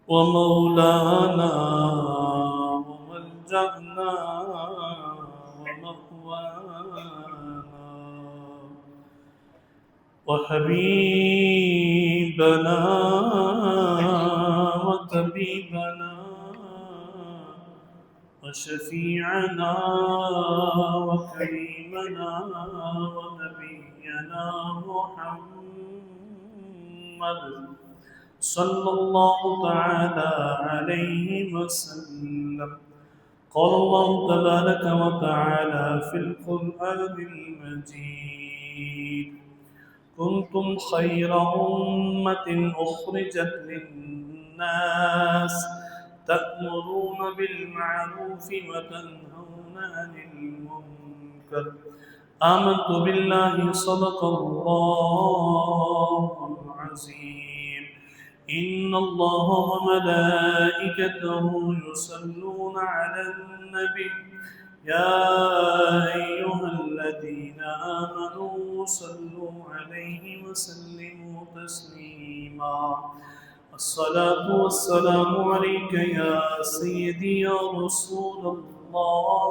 ومولانا وملجأنا ومأوانا وحبيبنا وطبيبنا وشفيعنا وكريمنا ونبينا محمد صلى الله تعالى عليه وسلم. قال الله تبارك وتعالى في القرآن المجيد: كنتم خير أمة أخرجت للناس تأمرون بالمعروف وتنهون عن المنكر. آمنت بالله صدق الله العظيم. إن الله وملائكته يصلون على النبي يا أيها الذين آمنوا صلوا عليه وسلموا تسليما. الصلاة والسلام عليك يا سيدي يا رسول الله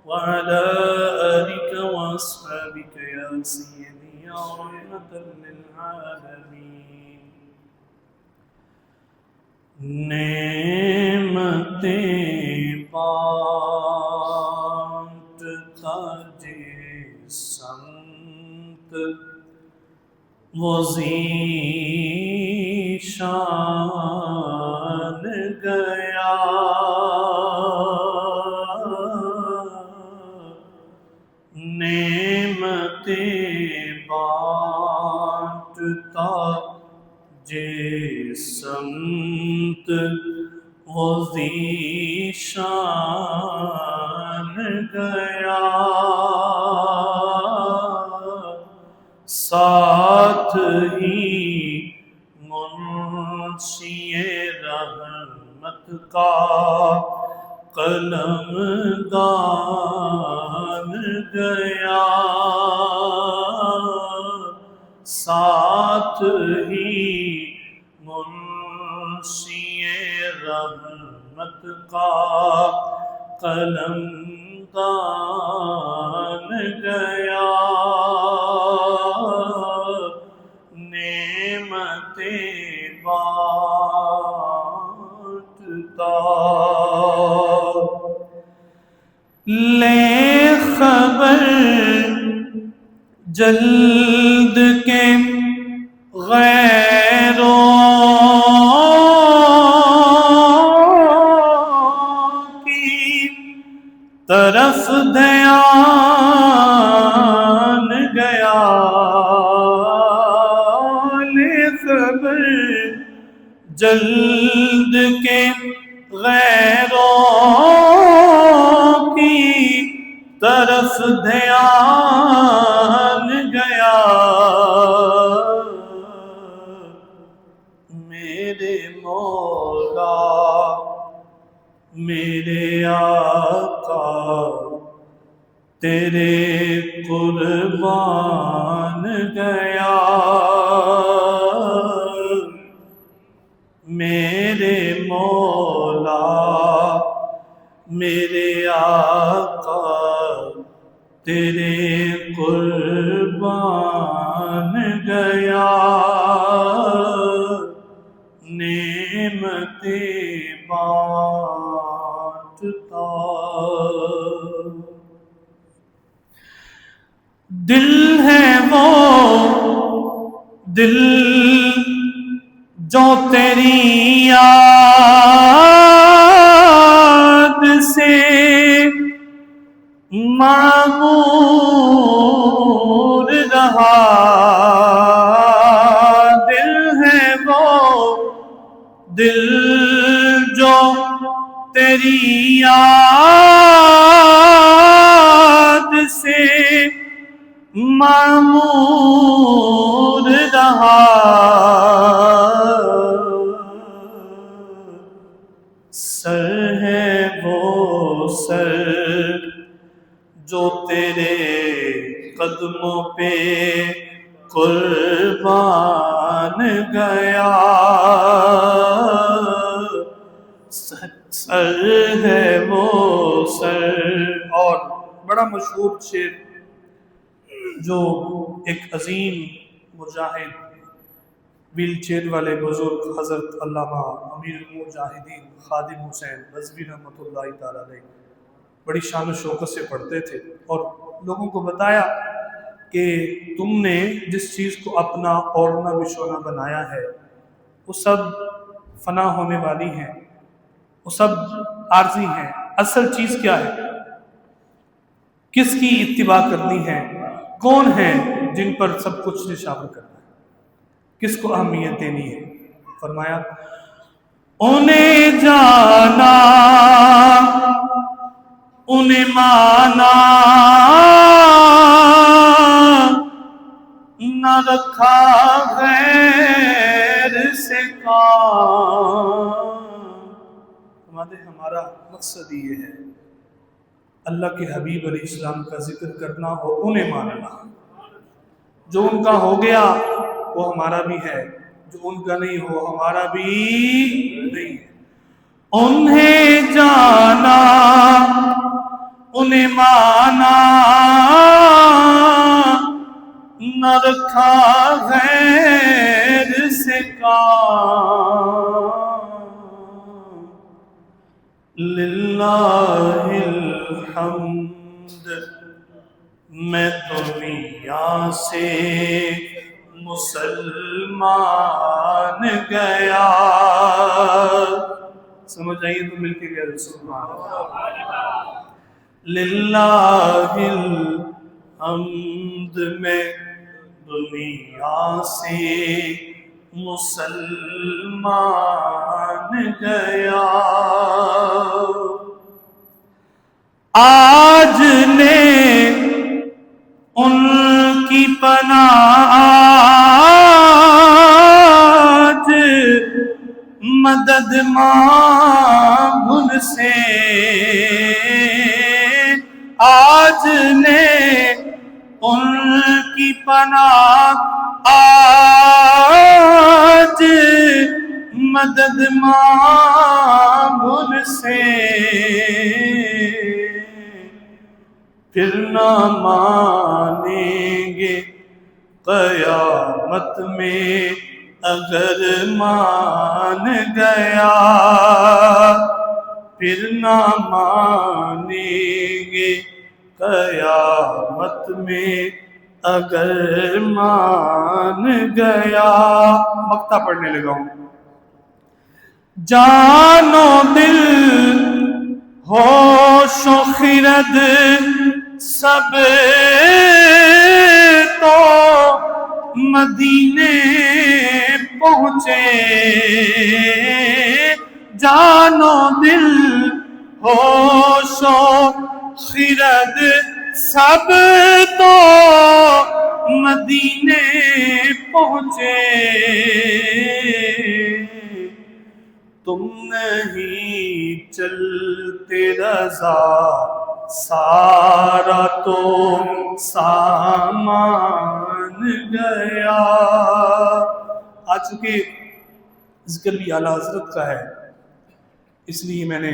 وعلى آلك وأصحابك يا سيدي يا رحمة للعالمين. نعمتیں بانٹتا جس سمت وہ ذیشان گیا. نعمتیں بانٹتا جس سمت وہ ذیشان گیا. ساتھ ہی منشی رحمت کا قلم دان گیا. ساتھ ہی منشی رحمت کا قلم دان گیا. نعمتیں بانٹتا لے خبر جلد کے غیروں کی طرف دھیان گیا. لے خبر جلد کے غیروں کی طرف دھیان گیا. میرے مولا میرے آقا تیرے قربان گیا. میرے مولا میرے آقا تیرے قربان گیا. نعمتیں بانٹتا دل ہے وہ دل جو تیری یاد سے معمور رہا. دل ہے وہ دل جو تیری یاد سے معمور رہا. سر ہے وہ سر جو تیرے قدموں پہ قربان گیا. سر ہے وہ سر. اور بڑا مشہور شعر جو ایک عظیم مجاہد ویل چیئر والے بزرگ حضرت علامہ امیر المجاہدین خادم حسین رضوی رحمۃ اللہ تعالیٰ علیہ بڑی شان و شوکت سے پڑھتے تھے، اور لوگوں کو بتایا کہ تم نے جس چیز کو اپنا اوڑھنا بچھونا بنایا ہے وہ سب فنا ہونے والی ہیں، وہ سب عارضی ہیں. اصل چیز کیا ہے؟ کس کی اتباع کرنی ہے؟ کون ہیں جن پر سب کچھ نشاور کرنا ہے؟ کس کو اہمیت دینی ہے؟ فرمایا انہیں جانا انہیں مانا نہ رکھا غیر سے کام. ہمارا مقصد یہ ہے اللہ کے حبیب علیہ السلام کا ذکر کرنا ہو انہیں ماننا. جو ان کا ہو گیا وہ ہمارا بھی ہے، جو ان کا نہیں ہو ہمارا بھی نہیں ہے. انہیں جانا انہیں مانا نہ رکھا غیر سے کام. للہ الحمد میں دنیا سے مسلمان گیا. سمجھ آئیے تو مل کے گیا سبحان اللہ. للہ الحمد میں دنیا سے مسلمان گیا. آج نے ان کی پناہ آج مدد مانگ ان سے. آج نے ان کی پناہ آج مدد مانگ ان سے. پھر نہ مانیں گے قیامت میں اگر مان گیا. پھر نہ مانیں گے قیامت میں اگر مان گیا. مقطع پڑھنے لگا ہوں. جان و دل ہوش و خرد سب تو مدینے پہنچے. جان و دل ہوش و خرد سب تو مدینے پہنچے. تم نہیں چلتے رضا سارا تو سامان گیا. آج چونکہ ذکر بھی اعلیٰ حضرت کا ہے اس لیے میں نے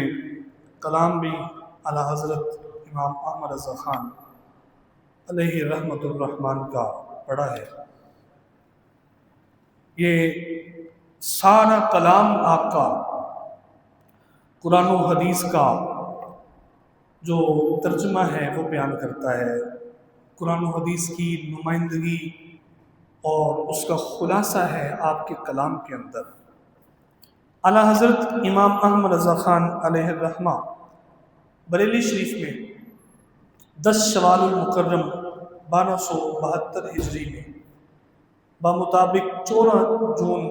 کلام بھی اعلیٰ حضرت امام احمد رضا خان علیہ رحمت الرحمن کا پڑھا ہے. یہ سارا کلام آپ کا قرآن و حدیث کا جو ترجمہ ہے وہ بیان کرتا ہے. قرآن و حدیث کی نمائندگی اور اس کا خلاصہ ہے آپ کے کلام کے اندر. اعلیٰ حضرت امام احمد رضا خان علیہ الرحمہ بریلی شریف میں 10 شوال المکرم 1272 ہجری میں بمطابق 14 جون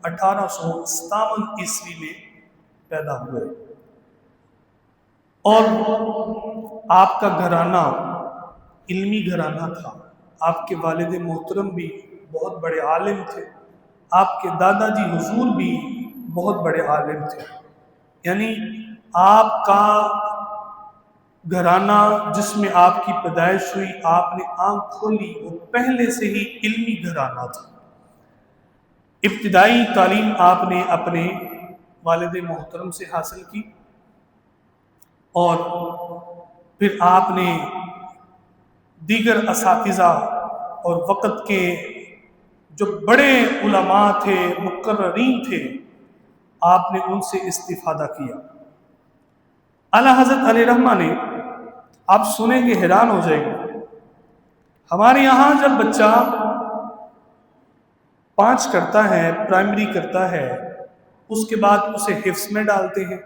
1857 عیسوی میں پیدا ہوئے. اور آپ کا گھرانہ علمی گھرانہ تھا. آپ کے والد محترم بھی بہت بڑے عالم تھے. آپ کے دادا جی حضور بھی بہت بڑے عالم تھے. یعنی آپ کا گھرانہ جس میں آپ کی پیدائش ہوئی آپ نے آنکھ کھولی وہ پہلے سے ہی علمی گھرانہ تھا. ابتدائی تعلیم آپ نے اپنے والد محترم سے حاصل کی، اور پھر آپ نے دیگر اساتذہ اور وقت کے جو بڑے علماء تھے، مقررین تھے، آپ نے ان سے استفادہ کیا۔ اعلیٰ حضرت علیہ رحمہ نے، آپ سنیں گے حیران ہو جائیں گے، ہمارے یہاں جب بچہ 5 کرتا ہے، پرائمری کرتا ہے، اس کے بعد اسے حفظ میں ڈالتے ہیں۔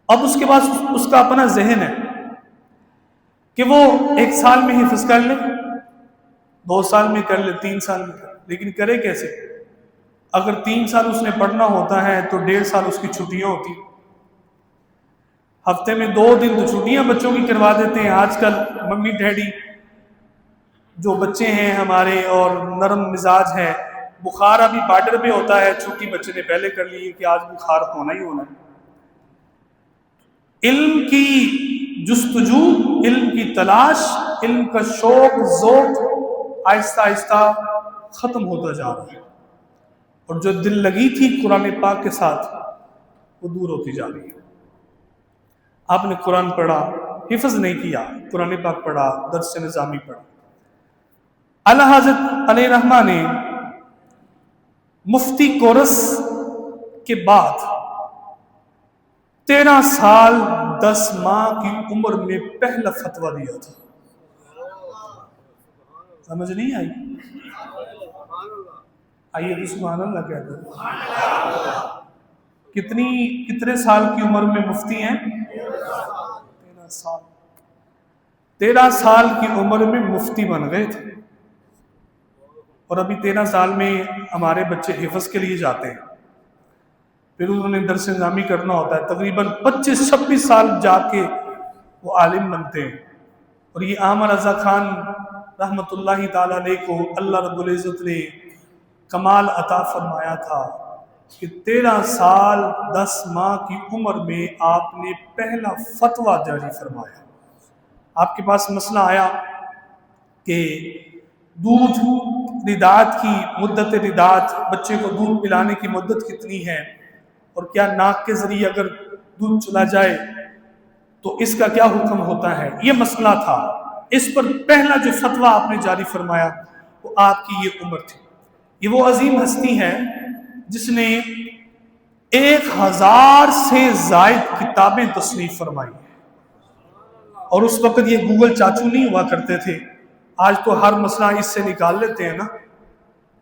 اب اس کے بعد اس کا اپنا ذہن ہے کہ وہ 1 سال میں حفظ کر لے، 2 سال میں کر لے، 3 سال میں کر لے، لیکن کرے کیسے؟ اگر 3 سال اس نے پڑھنا ہوتا ہے تو 1.5 سال اس کی چھٹیاں ہوتی، ہفتے میں 2 دن تو چھٹیاں بچوں کی کروا دیتے ہیں۔ آج کل ممی ڈیڈی جو بچے ہیں ہمارے اور نرم مزاج ہے، بخار ابھی بارڈر پہ ہوتا ہے، چھٹی بچے نے پہلے کر لی ہے کہ آج بخار ہونا ہی ہونا ہے۔ علم کی جستجو، علم کی تلاش، علم کا شوق ذوق آہستہ آہستہ ختم ہوتا جا رہا ہے، اور جو دل لگی تھی قرآن پاک کے ساتھ وہ دور ہوتی جا رہی ہے۔ آپ نے قرآن پڑھا، حفظ نہیں کیا، قرآن پاک پڑھا، درس نظامی پڑھا۔ اعلیٰ حضرت علیہ رحمہ نے مفتی کورس کے بعد 13 سال 10 ماہ کی عمر میں پہلا فتویٰ دیا تھا۔ سمجھ نہیں آئی؟ آئیے تو سبحان اللہ کہتے ہیں۔ کتنے سال کی عمر میں مفتی ہیں؟ 13 سال۔ 13 سال کی عمر میں مفتی بن گئے تھے، اور ابھی 13 سال میں ہمارے بچے حفظ کے لیے جاتے ہیں، پھر انہوں نے درس نظامی کرنا ہوتا ہے، تقریباً 25-26 سال جا کے وہ عالم بنتے ہیں۔ اور یہ عامر رضا خان رحمۃ اللہ تعالیٰ علیہ کو اللہ رب العزت نے کمال عطا فرمایا تھا کہ 13 سال 10 ماہ کی عمر میں آپ نے پہلا فتویٰ جاری فرمایا۔ آپ کے پاس مسئلہ آیا کہ دودھ رضاعت کی مدت، رضاعت بچے کو دودھ پلانے کی مدت کتنی ہے، اور کیا ناک کے ذریعے اگر دودھ چلا جائے تو اس کا کیا حکم ہوتا ہے، یہ مسئلہ تھا۔ اس پر پہلا جو فتویٰ آپ نے جاری فرمایا وہ آپ کی یہ عمر تھی۔ یہ وہ عظیم ہستی ہے جس نے 1000 سے زائد کتابیں تصنیف فرمائی ہیں، اور اس وقت یہ گوگل چاچو نہیں ہوا کرتے تھے۔ آج تو ہر مسئلہ اس سے نکال لیتے ہیں نا،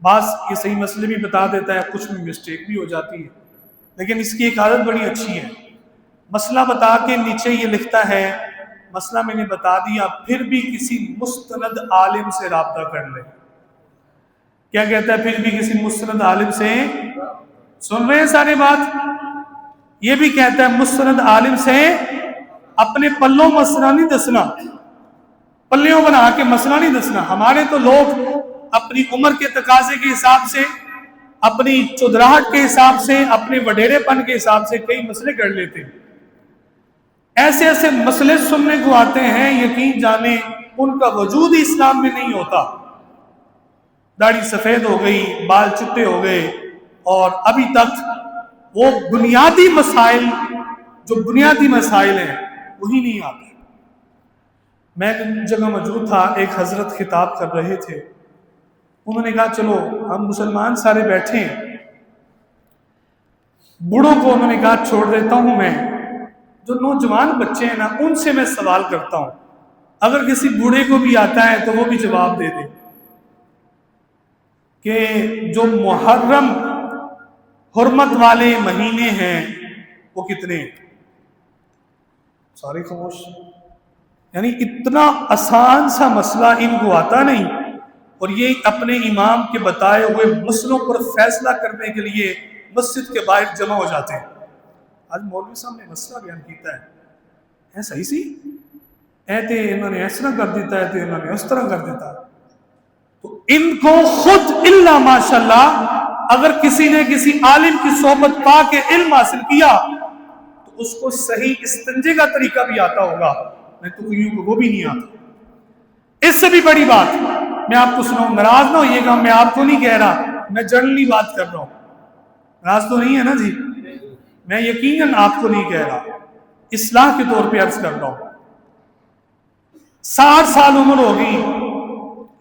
بعض یہ صحیح مسئلے بھی بتا دیتا ہے، کچھ میں مسٹیک بھی ہو جاتی ہے، لیکن اس کی ایک عادت بڑی اچھی ہے، مسئلہ بتا کے نیچے یہ لکھتا ہے مسئلہ میں نے بتا دیا، پھر بھی کسی مستند عالم سے رابطہ کر لیں۔ کیا کہتا ہے؟ پھر بھی کسی مستند عالم سے، سن رہے ہیں سارے بات؟ یہ بھی کہتا ہے مستند عالم سے اپنے پلوں مسئلہ نہیں دسنا، پلیوں بنا کے مسئلہ نہیں دسنا۔ ہمارے تو لوگ اپنی عمر کے تقاضے کے حساب سے، اپنی چودراہٹ کے حساب سے، اپنے وڈیرے پن کے حساب سے کئی مسئلے کر لیتے ہیں۔ ایسے ایسے مسئلے سننے کو آتے ہیں، یقین جانے ان کا وجود ہی اسلام میں نہیں ہوتا۔ داڑھی سفید ہو گئی، بال چٹے ہو گئے، اور ابھی تک وہ بنیادی مسائل، جو بنیادی مسائل ہیں وہی نہیں آتے۔ میں جگہ موجود تھا، ایک حضرت خطاب کر رہے تھے، انہوں نے کہا چلو ہم مسلمان سارے بیٹھے ہیں، بوڑھوں کو انہوں نے کہا چھوڑ دیتا ہوں، میں جو نوجوان بچے ہیں نا ان سے میں سوال کرتا ہوں، اگر کسی بوڑھے کو بھی آتا ہے تو وہ بھی جواب دے دے کہ جو محرم حرمت والے مہینے ہیں وہ کتنے ہیں؟ سارے خاموش۔ یعنی اتنا آسان سا مسئلہ ان کو آتا نہیں، اور یہ اپنے امام کے بتائے ہوئے مسئلوں پر فیصلہ کرنے کے لیے مسجد کے باہر جمع ہو جاتے ہیں۔ آج مولوی صاحب نے مسئلہ بیان کیتا ہے صحیح سی تے انہوں نے اس طرح کر دیتا ہے تے انہوں نے اس طرح کر دیتا ہے، تو ان کو خود الا ماشاءاللہ اگر کسی نے کسی عالم کی صحبت پا کے علم حاصل کیا تو اس کو صحیح استنجے کا طریقہ بھی آتا ہوگا، میں تو کہوں کہ وہ بھی نہیں آتا۔ اس سے بھی بڑی بات میں آپ کو سناؤں، ناراض نہ ہوئیے گا، میں آپ کو نہیں کہہ رہا، میں جنرلی بات کر رہا ہوں، ناراض تو نہیں ہے نا جی؟ میں یقیناً آپ کو نہیں کہہ رہا، اصلاح کے طور پہ عرض کر رہا ہوں۔ 60 سال عمر ہو گئی،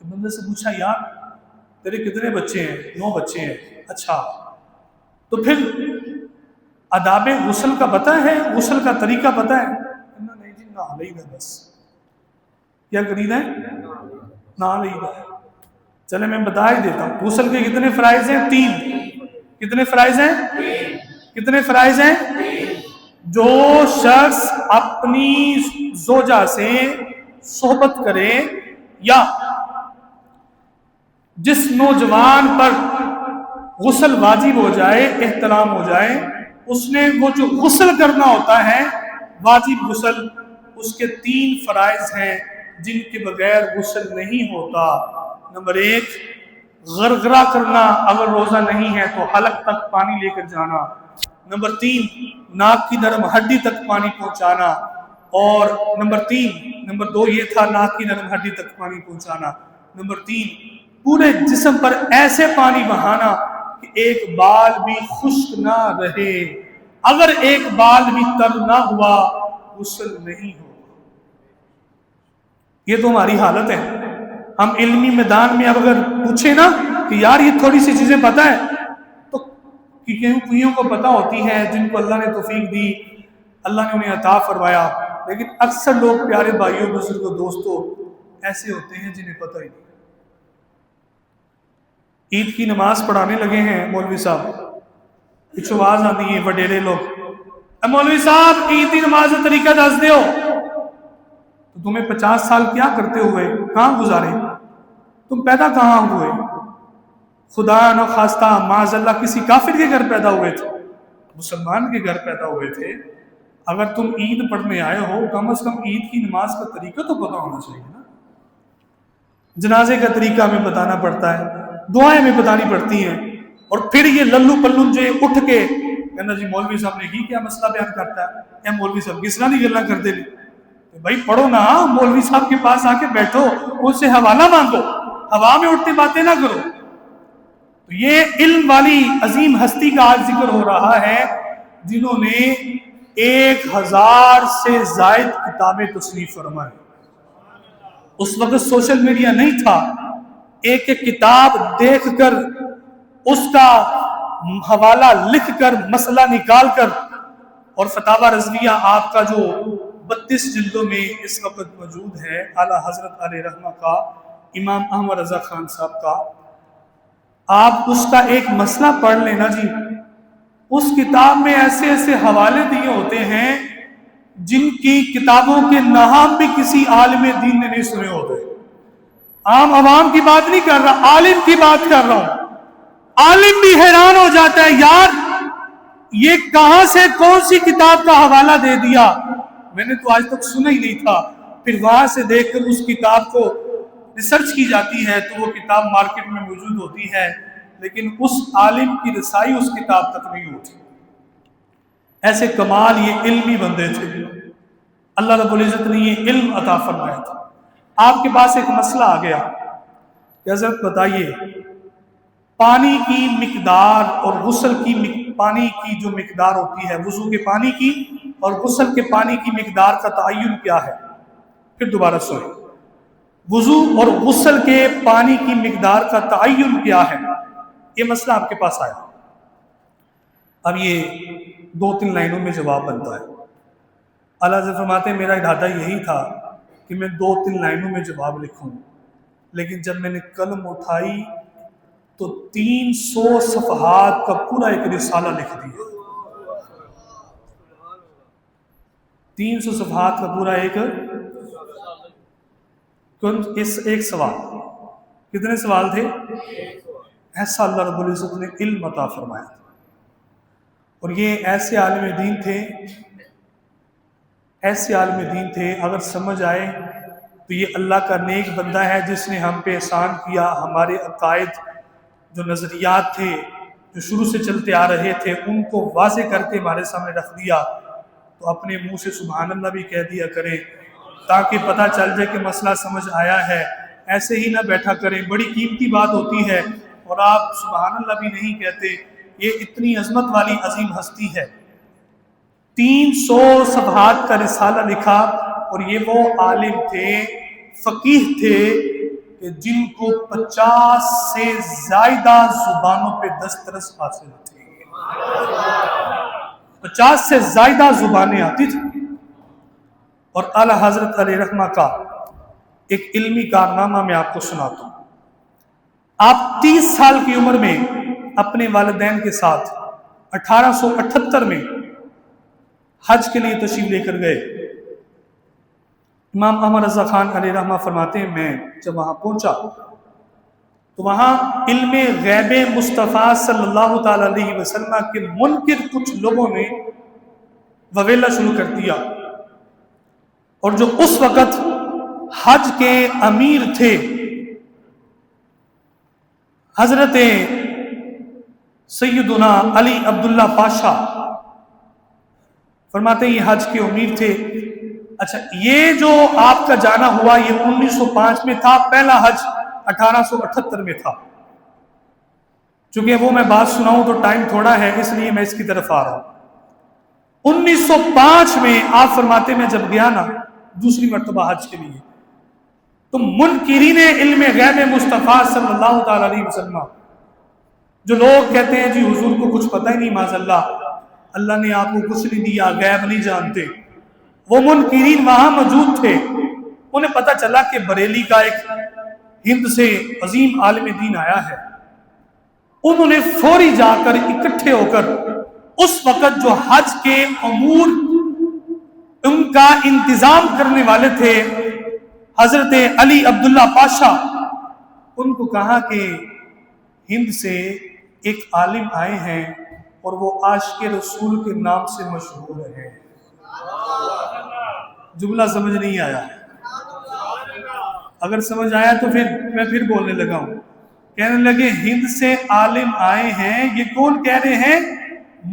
بندے سے پوچھا یار تیرے کتنے بچے ہیں؟ 9 بچے ہیں۔ اچھا تو پھر آداب غسل کا پتہ ہے؟ غسل کا طریقہ پتہ ہے؟ نہیں جی نہ لئی گا، بس کیا خریدا ہے؟ نہ لئی گا۔ چلے میں بتا ہی دیتا ہوں، غسل کے کتنے فرائض ہیں؟ 3۔ کتنے فرائض ہیں؟ کتنے فرائض ہیں؟ جو شخص اپنی زوجہ سے صحبت کرے یا جس نوجوان پر غسل واجب ہو جائے، احتلام ہو جائے، اس نے وہ جو غسل کرنا ہوتا ہے واجب غسل، اس کے 3 فرائض ہیں جن کے بغیر غسل نہیں ہوتا۔ نمبر 1 غرغرہ کرنا، اگر روزہ نہیں ہے تو حلق تک پانی لے کر جانا۔ نمبر 3 ناک کی نرم ہڈی تک پانی پہنچانا، اور نمبر 2 یہ تھا ناک کی نرم ہڈی تک پانی پہنچانا۔ نمبر 3 پورے جسم پر ایسے پانی بہانا کہ ایک بال بھی خشک نہ رہے، اگر ایک بال بھی تر نہ ہوا غسل نہیں ہو۔ یہ تو ہماری حالت ہے۔ ہم علمی میدان میں اب اگر پوچھیں نا کہ یار یہ تھوڑی سی چیزیں پتہ ہے، تو کوئیوں کو پتہ ہوتی ہیں جن کو اللہ نے توفیق دی، اللہ نے انہیں عطا فرمایا، لیکن اکثر لوگ پیارے بھائیوں بزرگوں دوستوں ایسے ہوتے ہیں جنہیں پتہ ہی نہیں۔ عید کی نماز پڑھانے لگے ہیں مولوی صاحب، کچھ آواز آتی ہے وڈیرے لوگ، مولوی صاحب عید کی نماز کا طریقہ دس دیو۔ تو تمہیں 50 سال کیا کرتے ہوئے کہاں گزارے؟ تم پیدا کہاں ہوئے؟ خدا نہ خواستہ معاذ اللہ کسی کافر کے گھر پیدا ہوئے تھے؟ مسلمان کے گھر پیدا ہوئے تھے۔ اگر تم عید پڑھنے آئے ہو کم از کم عید کی نماز کا طریقہ تو پتہ ہونا چاہیے نا۔ جنازے کا طریقہ ہمیں بتانا پڑتا ہے، دعائیں ہمیں بتانی پڑتی ہیں، اور پھر یہ للو پلن جو اٹھ کے کہنا جی مولوی صاحب نے کی کیا مسئلہ بیان کرتا ہے، اے مولوی صاحب کس طرح نہیں گلا کرتے نہیں؟ بھائی پڑھو نا، مولوی صاحب کے پاس آ کے بیٹھو، ان سے حوالہ مانگو، ہوا میں اٹھتے باتیں نہ کرو۔ تو یہ علم والی عظیم ہستی کا آج ذکر ہو رہا ہے جنہوں نے 1000 سے زائد کتابیں تصنیف فرمائی۔ اس وقت سوشل میڈیا نہیں تھا، ایک ایک کتاب دیکھ کر اس کا حوالہ لکھ کر مسئلہ نکال کر، اور فتاوی رضویہ آپ کا جو 32 جلدوں میں اس وقت موجود ہے، اعلیٰ حضرت علیہ رحمہ کا، امام احمد رضا خان صاحب کا، آپ اس کا ایک مسئلہ پڑھ لینا جی، اس کتاب میں ایسے ایسے حوالے دیے ہوتے ہیں جن کی کتابوں کے نام بھی کسی عالم دین نے نہیں سنے ہوتے۔ عام عوام کی بات نہیں کر رہا، عالم کی بات کر رہا ہوں۔ عالم بھی حیران ہو جاتا ہے، یار یہ کہاں سے کون سی کتاب کا حوالہ دے دیا، میں نے تو آج تک سنا ہی نہیں تھا۔ پھر وہاں سے دیکھ کر اس کتاب کو ریسرچ کی جاتی ہے تو وہ کتاب مارکیٹ میں موجود ہوتی ہے، لیکن اس عالم کی رسائی اس کتاب تک نہیں ہوتی۔ ایسے کمال یہ علمی بندے تھے، اللہ رب العزت نے یہ علم عطا فرمایا تھا۔ آپ کے پاس ایک مسئلہ آ گیا کہ حضرت بتائیے پانی کی مقدار اور غسل کی پانی کی جو مقدار ہوتی ہے، وضو کے پانی کی اور غسل کے پانی کی مقدار کا تعین کیا ہے؟ پھر دوبارہ سنیں، وضو اور غسل کے پانی کی مقدار کا تعین کیا ہے؟ یہ مسئلہ آپ کے پاس آیا۔ اب یہ 2-3 لائنوں میں جواب بنتا ہے۔ اللہ سے فرماتے ہیں میرا ارادہ یہی تھا کہ میں 2-3 لائنوں میں جواب لکھوں، لیکن جب میں نے قلم اٹھائی تو 300 صفحات کا پورا ایک رسالہ لکھ دیا۔ 300 صفحات کا پورا ایک سوال۔ کتنے سوال تھے؟ ایسا اللہ رب العزت نے علم عطا فرمایا تھا، اور یہ ایسے عالم دین تھے اگر سمجھ آئے تو یہ اللہ کا نیک بندہ ہے جس نے ہم پہ احسان کیا۔ ہمارے عقائد جو نظریات تھے جو شروع سے چلتے آ رہے تھے ان کو واضح کر کے ہمارے سامنے رکھ دیا، تو اپنے منہ سے سبحان اللہ بھی کہہ دیا کریں تاکہ پتہ چل جائے کہ مسئلہ سمجھ آیا ہے۔ ایسے ہی نہ بیٹھا کریں، بڑی قیمتی بات ہوتی ہے اور آپ سبحان اللہ بھی نہیں کہتے۔ یہ اتنی عظمت والی عظیم ہستی ہے، 300 صفحات کا رسالہ لکھا، اور یہ وہ عالم تھے، فقیہ تھے کہ جن کو 50 سے زائدہ زبانوں پہ دسترس حاصل تھی۔ 50 سے زائدہ زبانیں آتی تھی۔ اور اعلیٰ حضرت علیہ رحمہ کا ایک علمی کارنامہ میں آپ کو سناتا ہوں۔ آپ 30 سال کی عمر میں اپنے والدین کے ساتھ 1878 میں حج کے لیے تشریف لے کر گئے۔ امام احمد رضا خان علیہ رحمہ فرماتے ہیں میں جب وہاں پہنچا تو وہاں علم غیب مصطفیٰ صلی اللہ تعالی علیہ وسلم کے منکر کچھ لوگوں نے وویلا شروع کر دیا، اور جو اس وقت حج کے امیر تھے حضرت سیدنا علی عبداللہ پاشا، فرماتے ہیں یہ حج کے امیر تھے۔ اچھا، یہ جو آپ کا جانا ہوا یہ 1905 میں تھا، پہلا حج 1878 میں تھا۔ چونکہ وہ میں بات سناؤں تو ٹائم تھوڑا ہے، اس لیے میں اس کی طرف آ رہا ہوں۔ 1905 میں آپ فرماتے میں جب گیا نا دوسری مرتبہ حج کے لیے، تو منکرین علم غیب مصطفیٰ صلی اللہ تعالی علیہ وسلم، جو لوگ کہتے ہیں جی حضور کو کچھ پتہ ہی نہیں، معاذ اللہ نے آپ کو کچھ نہیں دیا، غیب نہیں جانتے، وہ منکرین وہاں موجود تھے۔ انہیں پتہ چلا کہ بریلی کا ایک ہند سے عظیم عالم دین آیا ہے۔ انہوں نے فوری جا کر اکٹھے ہو کر اس وقت جو حج کے امور ان کا انتظام کرنے والے تھے حضرت علی عبداللہ پاشا، ان کو کہا کہ ہند سے ایک عالم آئے ہیں اور وہ عاشق رسول کے نام سے مشہور ہے۔ جملہ سمجھ نہیں آیا؟ اگر سمجھ آیا تو پھر میں بولنے لگا ہوں۔ کہنے لگے ہند سے عالم آئے ہیں، یہ کون کہہ رہے ہیں؟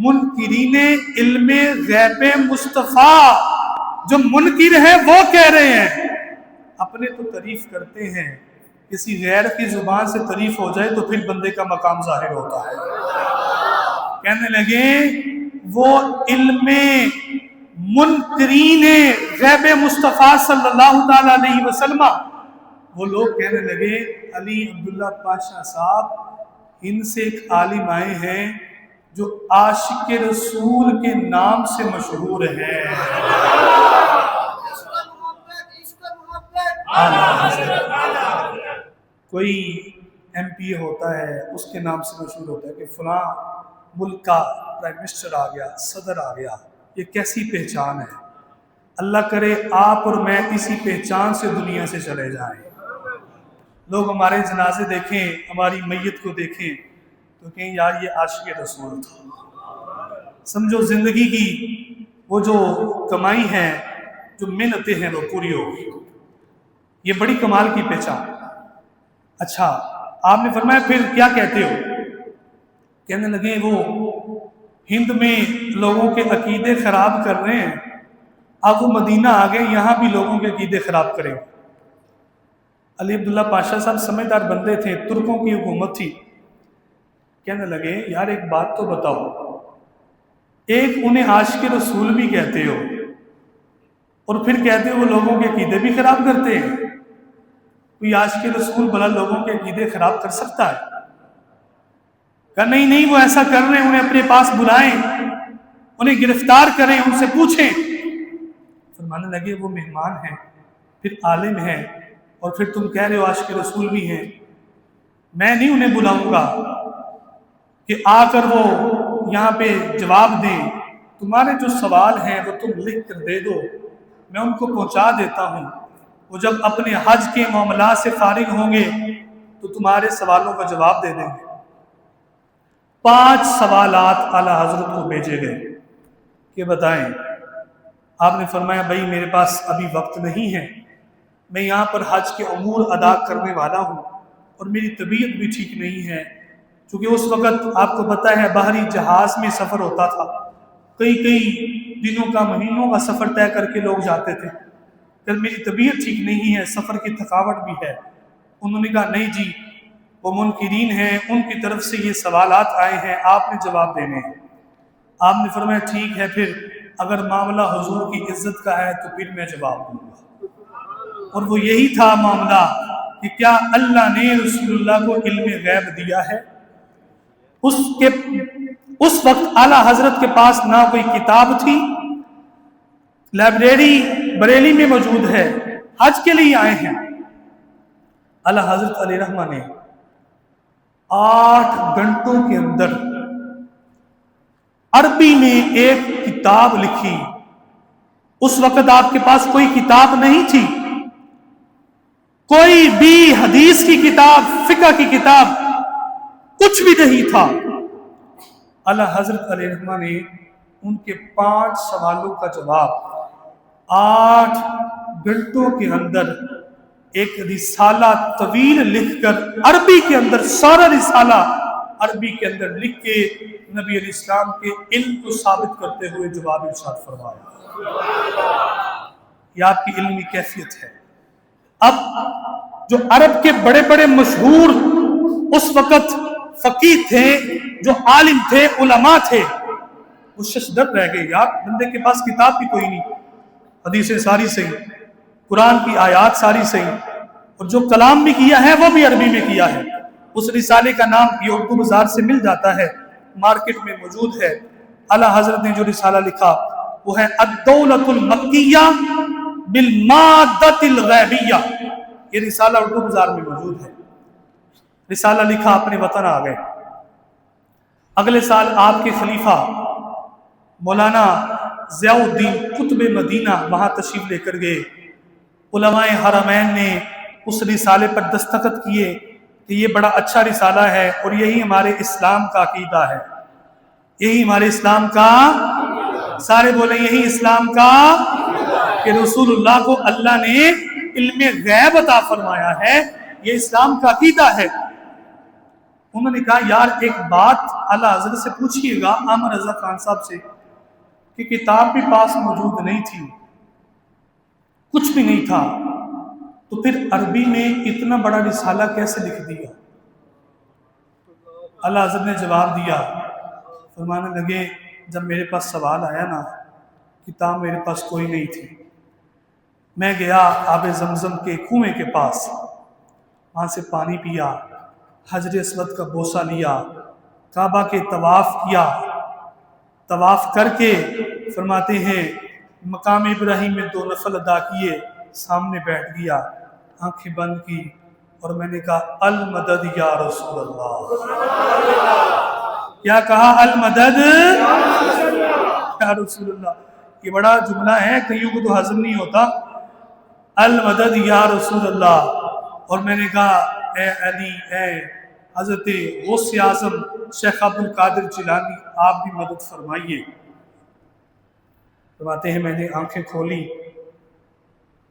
منکرین علم غیب مصطفیٰ، جو منکر ہیں وہ کہہ رہے ہیں۔ اپنے تو تعریف کرتے ہیں، کسی غیر کی زبان سے تعریف ہو جائے تو پھر بندے کا مقام ظاہر ہوتا ہے۔ کہنے لگے وہ علم منکرین غیب مصطفیٰ صلی اللہ تعالی علیہ وسلم، وہ لوگ کہنے لگے علی عبداللہ پاشا صاحب ہند سے ایک عالم آئے ہیں جو عاشق رسول کے نام سے مشہور ہے۔ کوئی ایم پی ہوتا ہے، اس کے نام سے مشہور ہوتا ہے کہ فلاں ملک کا پرائم منسٹر آ گیا، صدر آ گیا۔ یہ کیسی پہچان ہے؟ اللہ کرے آپ اور میں اسی پہچان سے دنیا سے چلے جائیں۔ لوگ ہمارے جنازے دیکھیں، ہماری میت کو دیکھیں تو کہیں یار یہ عاشق رسول تھا۔ سمجھو زندگی کی وہ جو کمائی ہے، جو محنتیں ہیں وہ پوری ہوگی۔ یہ بڑی کمال کی پہچان۔ اچھا، آپ نے فرمایا پھر کیا کہتے ہو؟ کہنے لگے وہ ہند میں لوگوں کے عقیدے خراب کر رہے ہیں، اب وہ مدینہ آ گئے، یہاں بھی لوگوں کے عقیدے خراب کریں۔ علی عبداللہ پاشا صاحب سمجھدار بندے تھے، ترکوں کی حکومت تھی۔ کہنے لگے یار ایک بات تو بتاؤ، ایک انہیں عاشق رسول بھی کہتے ہو اور پھر کہتے ہو وہ لوگوں کے عقیدے بھی خراب کرتے ہیں۔ کوئی عاشق رسول بھلا لوگوں کے عقیدے خراب کر سکتا ہے؟ کہا نہیں وہ ایسا کر رہے ہیں، انہیں اپنے پاس بلائیں، انہیں گرفتار کریں، ان سے پوچھیں۔ فرمانے لگے وہ مہمان ہیں، پھر عالم ہیں، اور پھر تم کہہ رہے ہو عاشق رسول بھی ہیں۔ میں نہیں انہیں بلاؤں گا کہ آ کر وہ یہاں پہ جواب دیں، تمہارے جو سوال ہیں وہ تم لکھ کر دے دو، میں ان کو پہنچا دیتا ہوں، وہ جب اپنے حج کے معاملات سے فارغ ہوں گے تو تمہارے سوالوں کا جواب دے دیں گے۔ 5 سوالات اعلیٰ حضرت کو بھیجے گئے کہ بتائیں۔ آپ نے فرمایا بھائی میرے پاس ابھی وقت نہیں ہے، میں یہاں پر حج کے امور ادا کرنے والا ہوں اور میری طبیعت بھی ٹھیک نہیں ہے، چونکہ اس وقت آپ کو پتہ ہے باہری جہاز میں سفر ہوتا تھا، کئی دنوں کا مہینوں کا سفر طے کر کے لوگ جاتے تھے۔ پھر میری طبیعت ٹھیک نہیں ہے، سفر کی تھکاوٹ بھی ہے۔ انہوں نے کہا نہیں جی، وہ منکرین ہیں، ان کی طرف سے یہ سوالات آئے ہیں، آپ نے جواب دینے ہیں۔ آپ نے فرمایا ٹھیک ہے، پھر اگر معاملہ حضور کی عزت کا ہے تو پھر میں جواب دوں گا۔ اور وہ یہی تھا معاملہ کہ کیا اللہ نے رسول اللہ کو علم غیب دیا ہے؟ اس وقت اعلیٰ حضرت کے پاس نہ کوئی کتاب تھی، لائبریری بریلی میں موجود ہے، حج کے لیے آئے ہیں۔ اعلیٰ حضرت علیہ رحمہ نے 8 گھنٹوں کے اندر عربی میں ایک کتاب لکھی۔ اس وقت آپ کے پاس کوئی کتاب نہیں تھی، کوئی بھی حدیث کی کتاب، فقہ کی کتاب، کچھ بھی نہیں تھا۔ اعلیٰ حضرت علیہ رحمہ نے ان کے 5 سوالوں کا جواب 8 گھنٹوں کے اندر ایک رسالہ طویل لکھ کر عربی کے اندر، سارا رسالہ عربی کے اندر لکھ کے نبی علیہ السلام کے علم کو ثابت کرتے ہوئے جواب ارشاد فرمایا۔ یہ آپ کی علمی کیفیت ہے۔ اب جو عرب کے بڑے بڑے مشہور اس وقت فقیہ تھے، جو عالم تھے، علماء تھے، وہ ششدر رہ گئے، یار بندے کے پاس کتاب بھی کوئی نہیں، حدیثیں ساری صحیح، قرآن کی آیات ساری صحیح، اور جو کلام بھی کیا ہے وہ بھی عربی میں کیا ہے۔ اس رسالے کا نام یہ اردو بازار سے مل جاتا ہے، مارکیٹ میں موجود ہے۔ اعلیٰ حضرت نے جو رسالہ لکھا وہ ہے الدولۃ المکیہ بالمادۃ الغیبیہ۔ یہ رسالہ اردو بازار میں موجود ہے۔ رسالہ لکھا، اپنے وطن آ گئے۔ اگلے سال آپ کے خلیفہ مولانا ضیاء الدین قطب مدینہ وہاں تشریف لے کر گئے۔ علماء حرمین نے اس رسالے پر دستخط کیے کہ یہ بڑا اچھا رسالہ ہے اور یہی ہمارے اسلام کا عقیدہ ہے، یہی ہمارے اسلام کا، سارے بولیں یہی اسلام کا، کہ رسول اللہ کو اللہ نے علم غیب عطا فرمایا ہے، یہ اسلام کا عقیدہ ہے۔ انہوں نے کہا یار ایک بات اعلیٰ حضرت سے پوچھئے گا، عامر رضا خان صاحب سے، کہ کتاب بھی پاس موجود نہیں تھی، کچھ بھی نہیں تھا، تو پھر عربی میں اتنا بڑا رسالہ کیسے لکھ دیا؟ اعلیٰ حضرت نے جواب دیا، فرمانے لگے جب میرے پاس سوال آیا نا، کتاب میرے پاس کوئی نہیں تھی، میں گیا آب زمزم کے کنویں کے پاس، وہاں سے پانی پیا، حجر اسود کا بوسہ لیا، کعبہ کے طواف کیا، طواف کر کے فرماتے ہیں مقام ابراہیم میں 2 نفل ادا کیے، سامنے بیٹھ گیا، آنکھیں بند کی اور میں نے کہا المدد یا رسول اللہ۔ کیا کہا؟ المدد یا رسول اللہ۔ یہ بڑا جملہ ہے، کئیوں کو تو ہضم نہیں ہوتا۔ المدد یا رسول اللہ۔ اور میں نے کہا اے علی، اے حضرت غوث اعظم شیخ عبد القادر جیلانی، آپ بھی مدد فرمائیے۔ فرماتے ہیں میں نے آنکھیں کھولی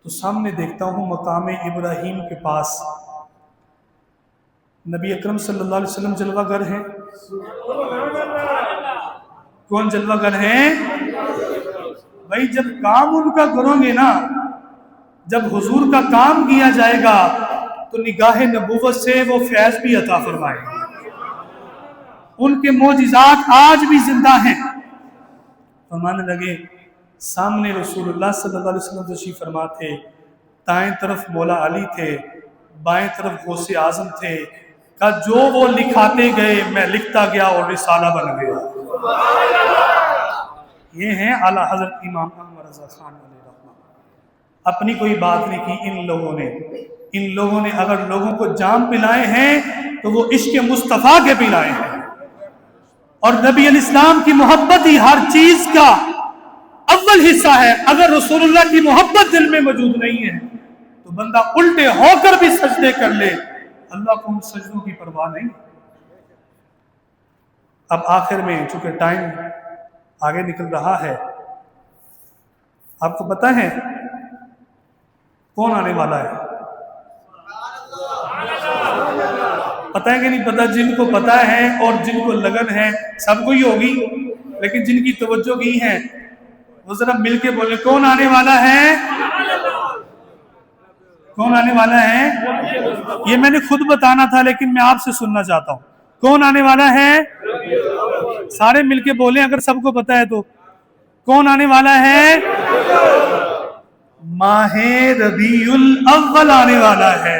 تو سامنے دیکھتا ہوں مقام ابراہیم کے پاس نبی اکرم صلی اللہ علیہ وسلم جلوہ گر ہیں۔ کون جلوہ گر ہیں؟ بھائی جب کام ان کا کرو گے نا، جب حضور کا کام کیا جائے گا تو نگاہ نبوت سے وہ فیض بھی عطا فرمائے گا۔ ان کے معجزات آج بھی زندہ ہیں۔ فرمانے لگے سامنے رسول اللہ صلی اللہ علیہ وسلم تشریف فرما تھے، دائیں طرف مولا علی تھے، بائیں طرف غوث اعظم تھے، کہ جو وہ لکھاتے گئے میں لکھتا گیا اور رسالہ بن گیا۔ یہ ہیں اعلیٰ حضرت امام عامر رضا خان علیہ رحمہ۔ اپنی کوئی بات نہیں کی ان لوگوں نے اگر لوگوں کو جام پلائے ہیں تو وہ عشق مصطفیٰ کے پلائے ہیں، اور نبی علیہ السلام کی محبت ہی ہر چیز کا اول حصہ ہے۔ اگر رسول اللہ کی محبت دل میں موجود نہیں ہے تو بندہ الٹے ہو کر بھی سجدے کر لے، اللہ کو ان سجدوں کی پرواہ نہیں۔ اب آخر میں چونکہ ٹائم آگے نکل رہا ہے، آپ کو پتہ ہے کون آنے والا ہے؟ پتہ ہے کہ نہیں پتہ؟ جن کو پتہ ہے اور جن کو لگن ہے سب کو ہی ہوگی، لیکن جن کی توجہ کی ہے وہ ذرا مل کے بولے کون آنے والا ہے؟ کون آنے والا ہے؟ یہ میں نے خود بتانا تھا لیکن میں آپ سے سننا چاہتا ہوں، کون آنے والا ہے؟ سارے مل کے بولیں اگر سب کو پتہ ہے تو۔ کون آنے والا ہے؟ ماہ ربیع الاول آنے والا ہے.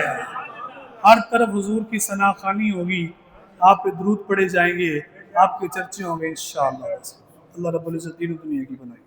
ہر طرف حضور کی ثنا خوانی ہوگی، آپ پہ درود پڑے جائیں گے، آپ کے چرچے ہوں گے انشاءاللہ. اللہ رب العزت دین و دنیا کی بنائے.